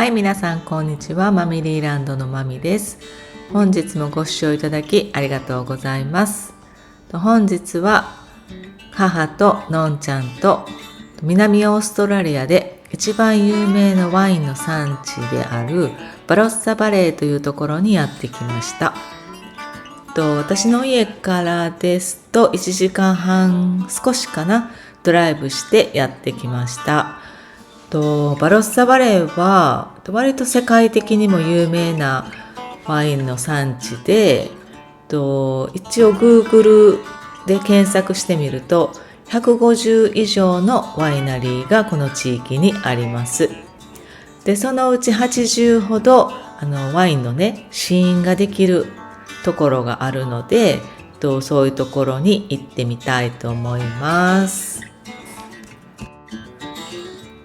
はい、皆さんこんにちは。マミリーランドのマミです。本日もご視聴いただきありがとうございます。本日は母とのんちゃんと南オーストラリアで一番有名なワインの産地であるバロッサバレーというところにやってきました。私の家からですと1時間半少しかなドライブしてやってきました。バロッサバレーは割と世界的にも有名なワインの産地で、一応 Google で検索してみると150以上のワイナリーがこの地域にあります。でそのうち80ほどワインのね試飲ができるところがあるので、そういうところに行ってみたいと思います。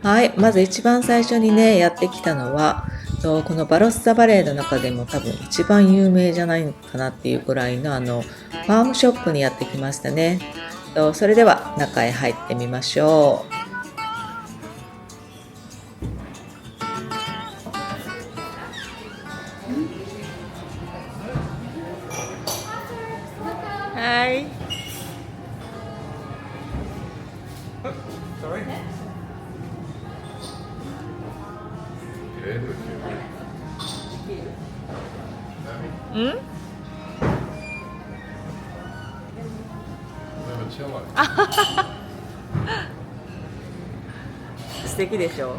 はい、まず一番最初にねやってきたのはこのバロッサバレーの中でも多分一番有名じゃないかなっていうくらいのファームショップにやってきましたね。それでは中へ入ってみましょう。はい。素敵でしょ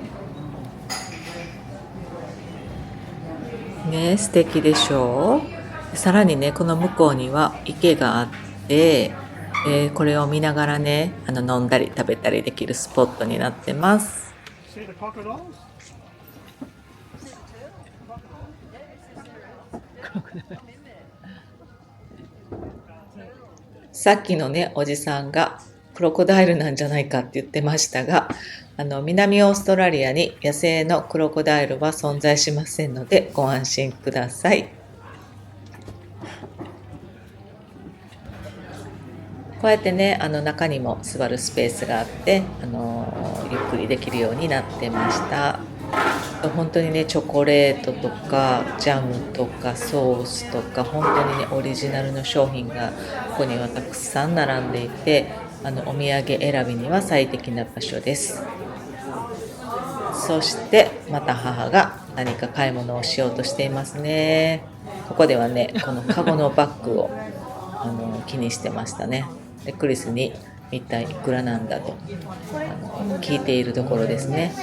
ね、素敵でしょう。さらにねこの向こうには池があって、これを見ながらね飲んだり食べたりできるスポットになってます。さっきのねおじさんがクロコダイルなんじゃないかって言ってましたが、南オーストラリアに野生のクロコダイルは存在しませんのでご安心ください。こうやってね中にも座るスペースがあってゆっくりできるようになってました。本当にねチョコレートとかジャムとかソースとか本当にねオリジナルの商品がここにはたくさん並んでいてお土産選びには最適な場所です。そしてまた母が何か買い物をしようとしていますね。ここではねこのカゴのバッグを気にしてましたね。でクリスに一体いくらなんだと聞いているところですね。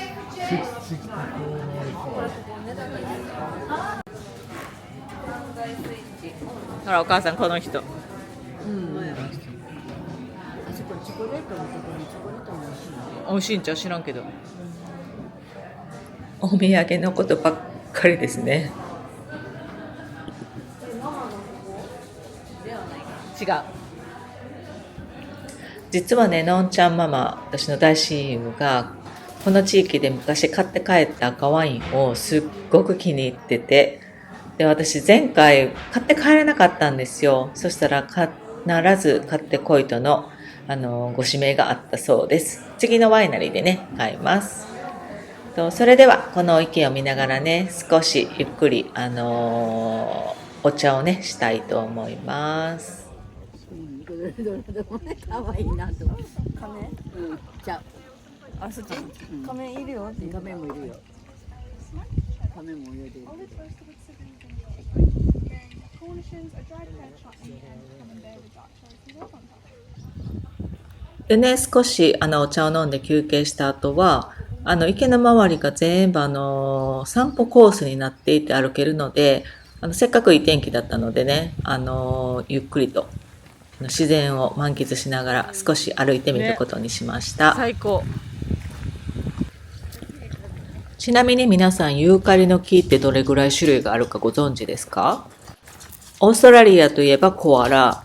ほらお母さんこの人、あそこチョコレートのところにチョコレートも美味しいの？美味しいんちゃう？知らんけどお土産のことばっかりですね。違う。実はねのんちゃんママ、私の大親友がこの地域で昔買って帰った赤ワインをすっごく気に入ってて、で私前回買って帰れなかったんですよ。そしたら必ず買ってこいとのご指名があったそうです。次のワイナリーでね買います。それではこの池を見ながらね少しゆっくりお茶をねしたいと思います。かわいいなと思う。仮面？じゃあそっち？仮面いるよ。仮面もいるよ。仮面も泳いでる。でね少しお茶を飲んで休憩した後は池の周りが全部散歩コースになっていて歩けるのでせっかくいい天気だったのでねゆっくりと自然を満喫しながら少し歩いてみることにしました、最高。ちなみに皆さんユーカリの木ってどれぐらい種類があるかご存知ですか？オーストラリアといえばコアラ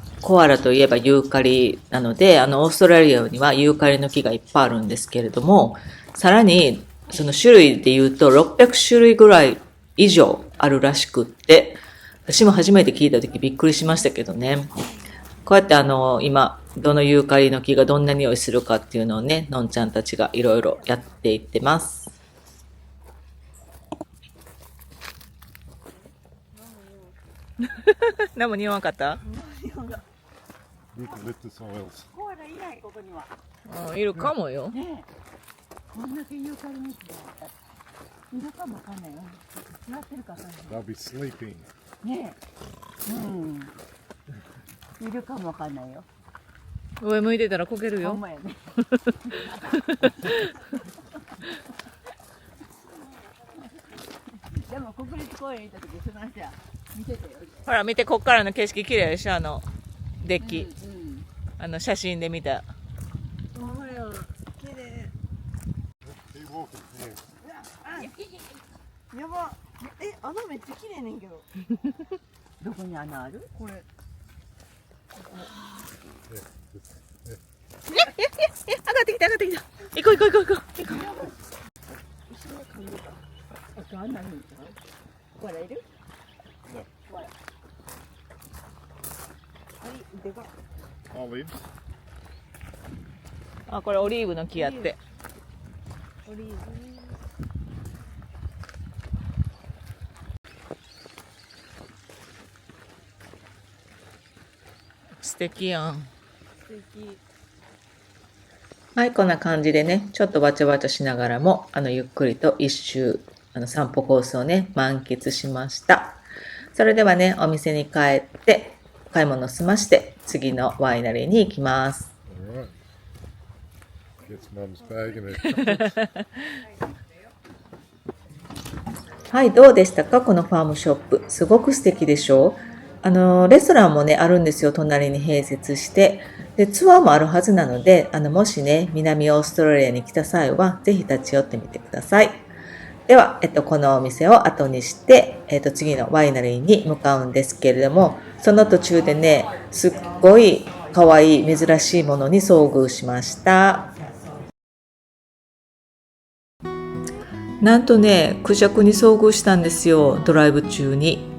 といえばユーカリなのでオーストラリアにはユーカリの木がいっぱいあるんですけれども、さらにその種類で言うと600種類ぐらい以上あるらしくって、私も初めて聞いた時びっくりしましたけどね。こうやって今どのユーカリの木がどんな匂いするかっていうのをねのんちゃんたちがいろいろやっていってます。何も匂わなかった？ Eucalyptus oils. コアラいないここには。うん、いるかもよ。ねえ。こんだけユーカリミスがいるかもわかんないよ。座ってるかわかんない。 They'll be sleeping. ねえ。いるかもわかんないよ。上向いてたらこけるよ。ほんまやね。でも国立公園行った時その話は見てたよ。ほら見て、こっからの景色綺麗でしょ、デッキ。うん。写真で見た。ほんまや。綺麗。 Keep walking here. やば。穴めっちゃ綺麗ねんけど。どこに穴ある？これ。上がってきた上がってきた。行こう行こう行こう行こう。あと穴あるんちゃう？コアラいる？コアラ。はい、腕が。Olives. あ、これオリーブの木やって。オリーブ。素敵やん。素敵。はい、こんな感じでね、ちょっとバチャバチャしながらも、ゆっくりと一周、散歩コースをね、満喫しました。それではね、お店に帰って、買い物を済まして、次のワイナリーに行きます。All right. Gets Mum's bag and it. はい、どうでしたかこのファームショップ。すごく素敵でしょう？レストランもね、あるんですよ。隣に併設して。で、ツアーもあるはずなので、もしね、南オーストラリアに来た際は、ぜひ立ち寄ってみてください。では、このお店を後にして、次のワイナリーに向かうんですけれども、その途中でね、すっごい可愛い珍しいものに遭遇しました。なんとね、クジャクに遭遇したんですよ、ドライブ中に。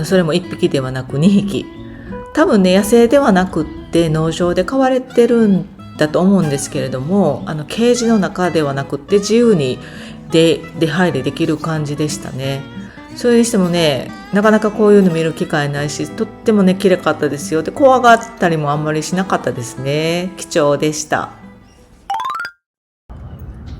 それも1匹ではなく2匹。多分ね、野生ではなくって農場で飼われてるんだと思うんですけれども、ケージの中ではなくって自由に出入りできる感じでしたね。それにしてもね、なかなかこういうの見る機会ないし、とってもね、綺麗かったですよ。で、怖がったりもあんまりしなかったですね。貴重でした。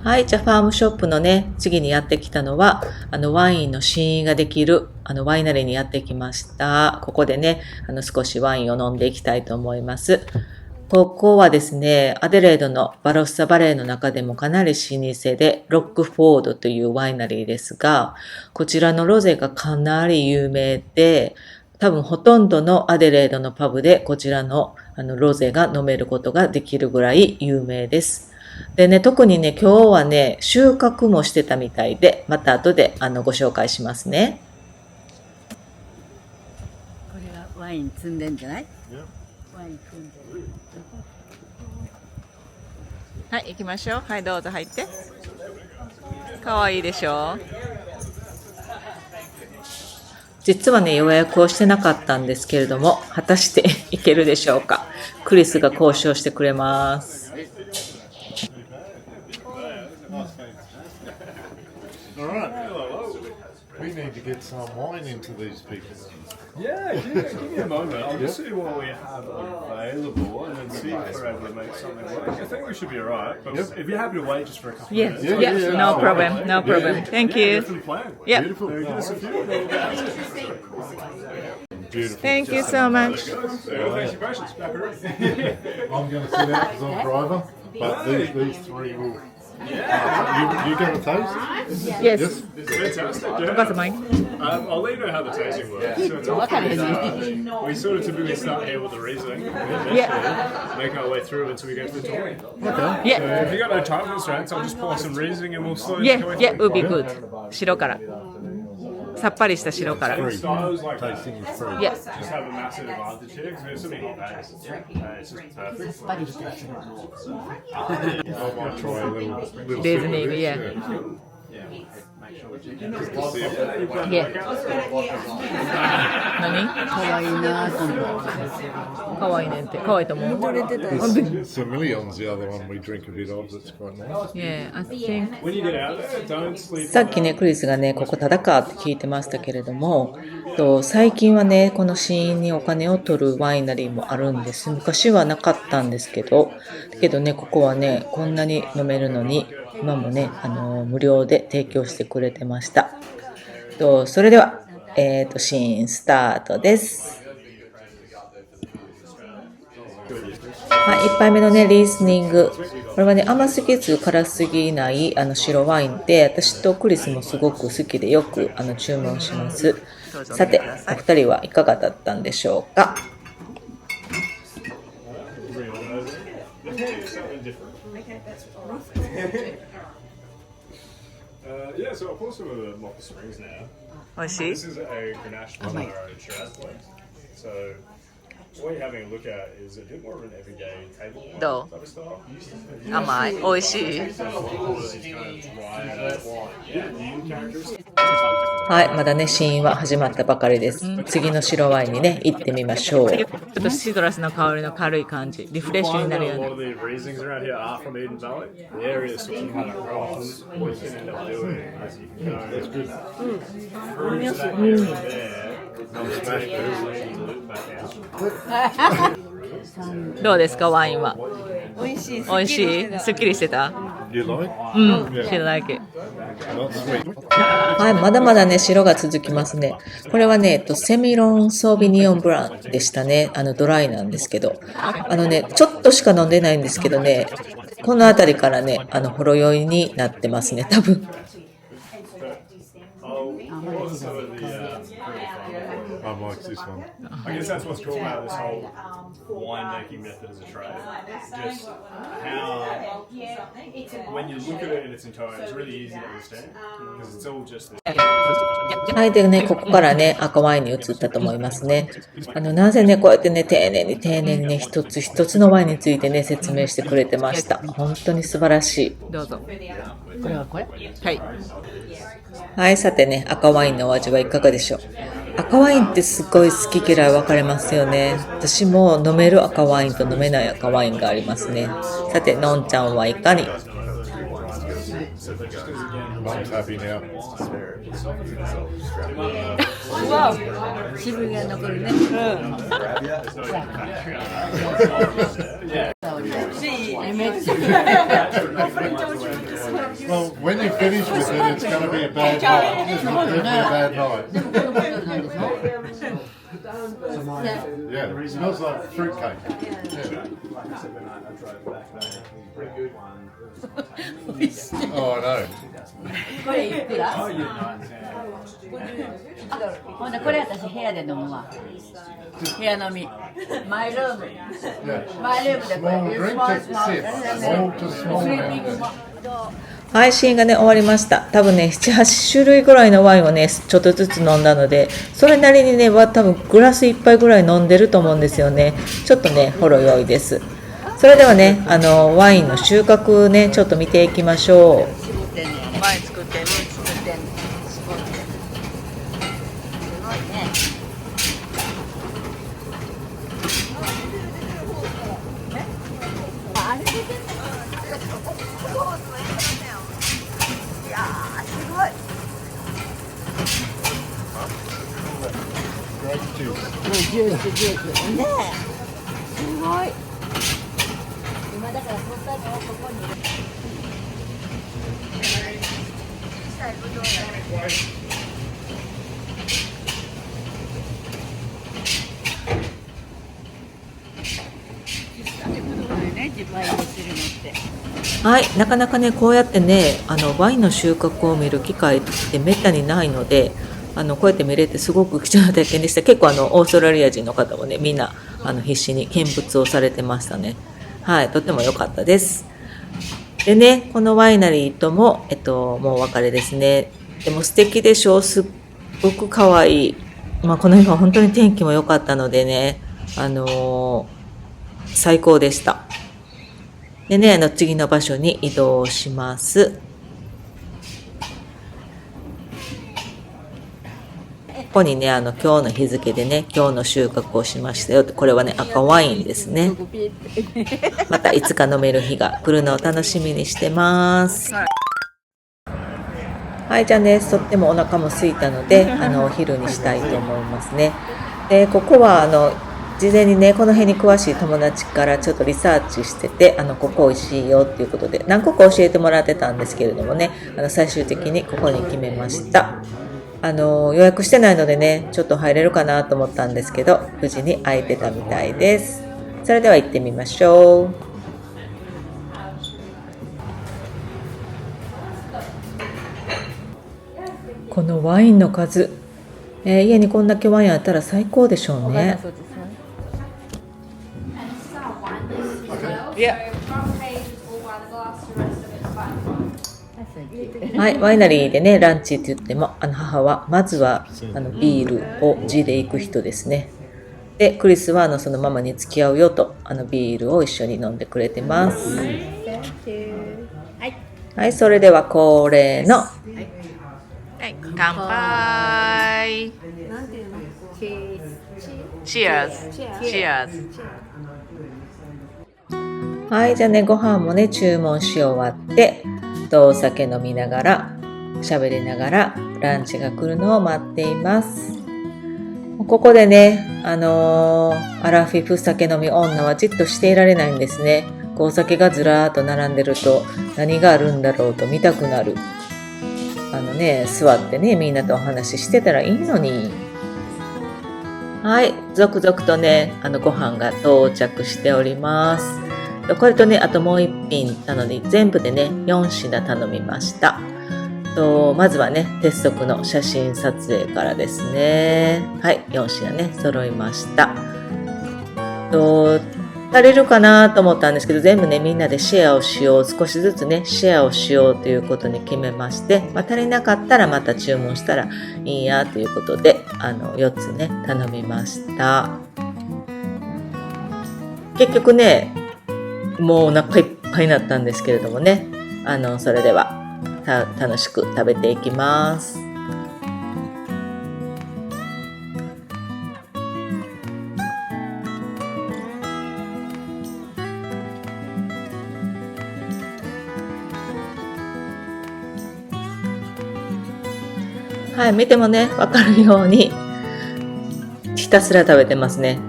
はい、じゃあファームショップのね、次にやってきたのは、ワインの試飲ができる、ワイナリーにやってきました。ここでね、少しワインを飲んでいきたいと思います。ここはですね、アデレードのバロッサバレーの中でもかなり老舗で、ロックフォードというワイナリーですが、こちらのロゼがかなり有名で、多分ほとんどのアデレードのパブでこちらのロゼが飲めることができるぐらい有名です。でね、特にね、今日はね、収穫もしてたみたいで、また後でご紹介しますね。これがワイン積んでんじゃない？ Yeah. ワイン積んでる。はい、行きましょう。はい、どうぞ入って。かわいいでしょ？実はね、予約をしてなかったんですけれども、果たしていけるでしょうか。クリスが交渉してくれます。All right. We need to get some wine into these people. Yeah, give me a moment. I'll just see what we have available and then see if we're able to make something work. I think we should be alright. But if you're happy to wait just for a couple Yes, of minutes. yes, no problem, no problem. Thank you. Different plan. Yeah. Beautiful. Very good. It's a few. Beautiful. Thank you so much. Thanks for your patience. Back already. I'm going to sit out because I'm a driver, but these three will. You going to taste? Yes. Fantastic. Got Yeah. some wine. I'll let you know how the tasting works. So it's all pretty, we sort of typically start here with the Riesling, and then Yeah. make our way through until we get to the Tawny. Okay. Yeah. So if you got no time constraints, I'll just pour some Riesling and we'll slowly Yeah, go yeah, through. would be good. 白から。さっぱりした白から。 Free. Styles like that Tasting is free. Yeah. just have a massive advantage here because there's so many hot days. It's just perfect. I might try a little There's sip an of egg, this, yeah. Yeah. 何？可愛いなと思って。かわいいねんって。かわいいと思う。Semillon's the other one we drink a bit of that's quite nice. Yeah, I think. When you get out there, don't sleep. さっきね、クリスがね、ここただかって聞いてましたけれども、最近はね、この試飲にお金を取るワイナリーもあるんです。昔はなかったんですけどね、ここはね、こんなに飲めるのに、今もね、無料で提供してくれてました。それでは、試飲スタートです。はい、1杯目のね、リースニング。これはね、甘すぎず辛すぎない白ワインで、私とクリスもすごく好きでよく注文します。さて、お二人はいかがだったんでしょうか。Yeah, so I'll pour some of the Mocha Springs now. 美味しい？ This is a Grenache Bonaro Shiraz blend. So what you're having a look at is a bit more of an everyday table wine ど type of style. う？甘い？美味しい？ So a lot of these kind of dry, yeah, new characters. はい、まだね、試飲は始まったばかりです。次の白ワインにね、行ってみましょう。ちょっとシトラスの香りの軽い感じ、リフレッシュになるよ A う lot な。 of the Rieslings around here are from Eden Valley. The area is sort of kind of cross. What you can end up doing is you can go through to that area there, and then take the loop back out. どうですか、ワインは。美味しい。美味しい？すっきりしてた？ You like? うん、知らないけ。 Not sweet. はい、まだまだね、白が続きますね。これはね、セミロンソービニオンブランでしたね。ドライなんですけど。ね、ちょっとしか飲んでないんですけどね、この辺りからね、ほろ酔いになってますね、多分。I'll pour some of the I like this one. I guess that's what's cool about this whole winemaking method as a trade. Just how, when you look at it in its entirety, it's really easy to understand because it's all just this. はい、でね、ここからね、赤ワインに移ったと思いますね。なぜね、こうやってね、丁寧にね、一つ一つのワインについてね、説明してくれてました。本当に素晴らしい。どうぞ。これはこれ？はい。はい、さてね、赤ワインのお味はいかがでしょう。赤ワインってすごい好き嫌い分かれますよね。私も飲める赤ワインと飲めない赤ワインがありますね。さて、のんちゃんはいかに？ Mum's happy now. わお、渋みが残るね。めっちゃ Well, when you finish with it, it's going to be a bad night. It's definitely a bad night. Yeah, it smells like fruitcake. Yeah. Oh, I know. これいくら？ほんでこれ私部屋で飲むわ。部屋飲み。マイルーム。マイルームでこれ。 Small drink to sip. Small to small amount. 配信がね、終わりました。多分ね、7、8種類ぐらいのワインをね、ちょっとずつ飲んだので、それなりにね、多分グラス1杯ぐらい飲んでると思うんですよね。ちょっとね、ほろ酔いです。それではね、ワインの収穫ね、ちょっと見ていきましょう。ワイン作ってる。ジュースねえ、すごい。今だから取ったのをここに。はい、なかなかね、こうやってね、ワインの収穫を見る機会ってめったにないので、こうやって見れてすごく貴重な体験でした。結構オーストラリア人の方もね、みんな必死に見物をされてましたね。はい、とても良かったです。でね、このワイナリーとも、もうお別れですね。でも素敵でしょう。すっごく可愛い。まあ、この日は本当に天気も良かったのでね、最高でした。でね、次の場所に移動します。ここにね、今日の日付でね、今日の収穫をしましたよ。これはね、赤ワインですね。またいつか飲める日が来るのを楽しみにしてます。ははい、じゃあね、とってもお腹も空いたので、お昼にしたいと思いますね。で、ここは事前にね、この辺に詳しい友達からちょっとリサーチしてて、ここ美味しいよっていうことで、何個か教えてもらってたんですけれどもね、最終的にここに決めました。予約してないのでね、ちょっと入れるかなと思ったんですけど、無事に空いてたみたいです。それでは行ってみましょう。このワインの数、家にこんだけワインあったら最高でしょうね。はい、ワイナリーでね、ランチって言っても、母はまずはビールをGで行く人ですね。で、クリスはそのママに付き合うよとビールを一緒に飲んでくれてます。はい、それでは恒例の、乾杯。Cheers。はい、じゃあね、ご飯もね、注文し終わって、お酒飲みながら、喋りながら、ランチが来るのを待っています。ここでね、アラフィフ酒飲み女はじっとしていられないんですね。お酒がずらーっと並んでると、何があるんだろうと見たくなる。座ってね、みんなとお話ししてたらいいのに。はい、続々とね、ご飯が到着しております。これとね、あともう一品なので、全部でね、4品頼みました。まずはね、鉄則の写真撮影からですね。はい、4品ね、揃いました。足りるかなと思ったんですけど、全部ね、みんなでシェアをしよう、少しずつね、シェアをしようということに決めまして、足りなかったらまた注文したらいいやということで、4つね、頼みました。結局ね、もうお腹いっぱいになったんですけれどもね、それでは楽しく食べていきます。はい、見てもね、わかるようにひたすら食べてますね。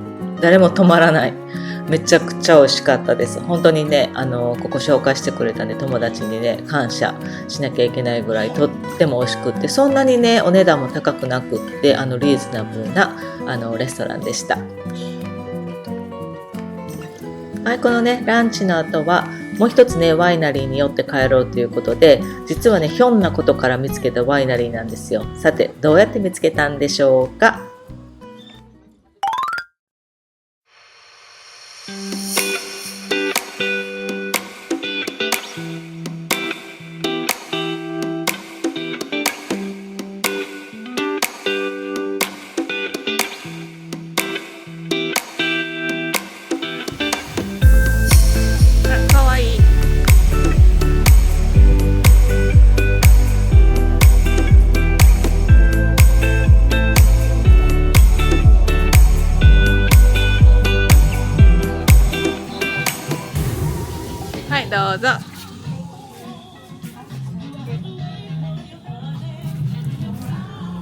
誰も止まらない。めちゃくちゃ美味しかったです。本当にね、ここ紹介してくれたね、友達にね、感謝しなきゃいけないぐらいとっても美味しくって、そんなにね、お値段も高くなくって、リーズナブルな、レストランでした。はい、このね、ランチの後は、もう一つね、ワイナリーに寄って帰ろうということで、実はね、ひょんなことから見つけたワイナリーなんですよ。さて、どうやって見つけたんでしょうか。どうぞ。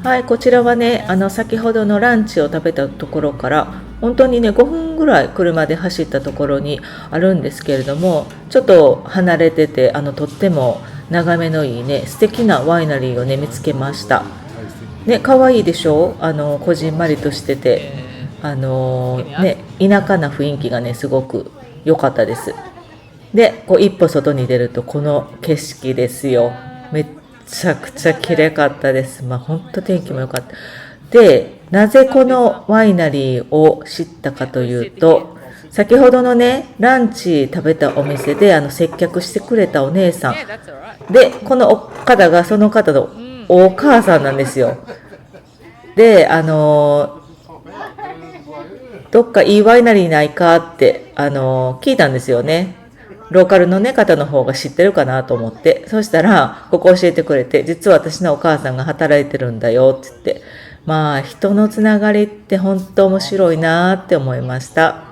はい、こちらはね、先ほどのランチを食べたところから本当にね5分ぐらい車で走ったところにあるんですけれども、ちょっと離れててとっても眺めのいいね素敵なワイナリーをね見つけましたね。可愛いでしょ。こじんまりとしててね、田舎な雰囲気がねすごく良かったです。で、一歩外に出るとこの景色ですよ。めっちゃくちゃ綺麗かったです。本当天気も良かった。で、なぜこのワイナリーを知ったかというと、先ほどのね、ランチ食べたお店で接客してくれたお姉さん。で、この方がその方のお母さんなんですよ。で、どっかいいワイナリーないかって聞いたんですよね。ローカルのね方の方が知ってるかなと思って、そしたらここ教えてくれて、実は私のお母さんが働いてるんだよって言って、人のつながりって本当面白いなって思いました。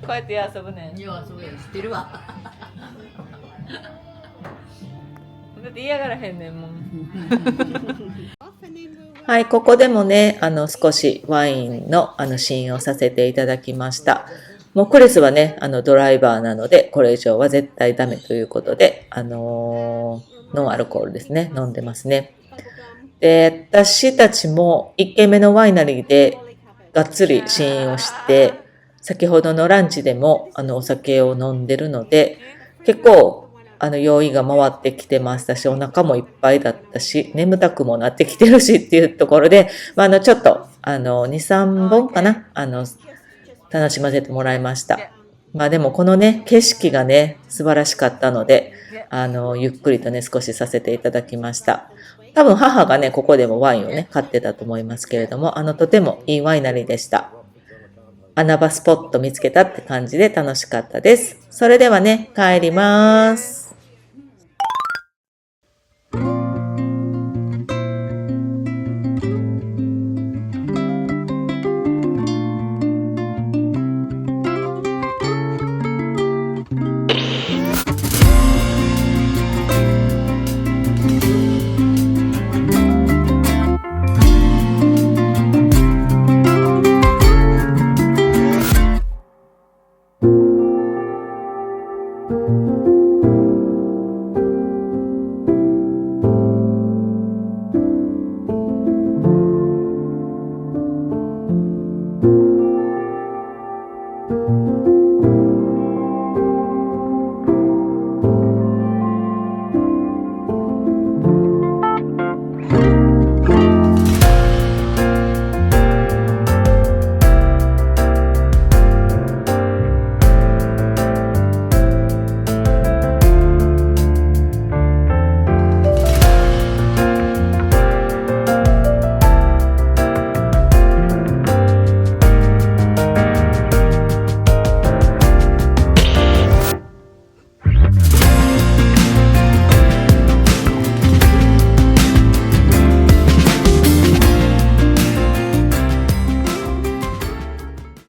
うやって遊ぶねん。いや、そうや、知ってるわ。だって嫌がらへんねんもん。はい、ここでもね、少しワインの試飲をさせていただきました。もうクリスはね、ドライバーなので、これ以上は絶対ダメということで、ノンアルコールですね、飲んでますね。で、私たちも1軒目のワイナリーでがっつり試飲をして、先ほどのランチでもお酒を飲んでるので、結構用意が回ってきてましたし、お腹もいっぱいだったし、眠たくもなってきてるしっていうところで、ちょっと2、3本かな、楽しませてもらいました。でもこのね、景色がね、素晴らしかったので、ゆっくりとね、少しさせていただきました。多分母がね、ここでもワインをね、買ってたと思いますけれども、とてもいいワイナリーでした。穴場スポット見つけたって感じで楽しかったです。それではね、帰ります。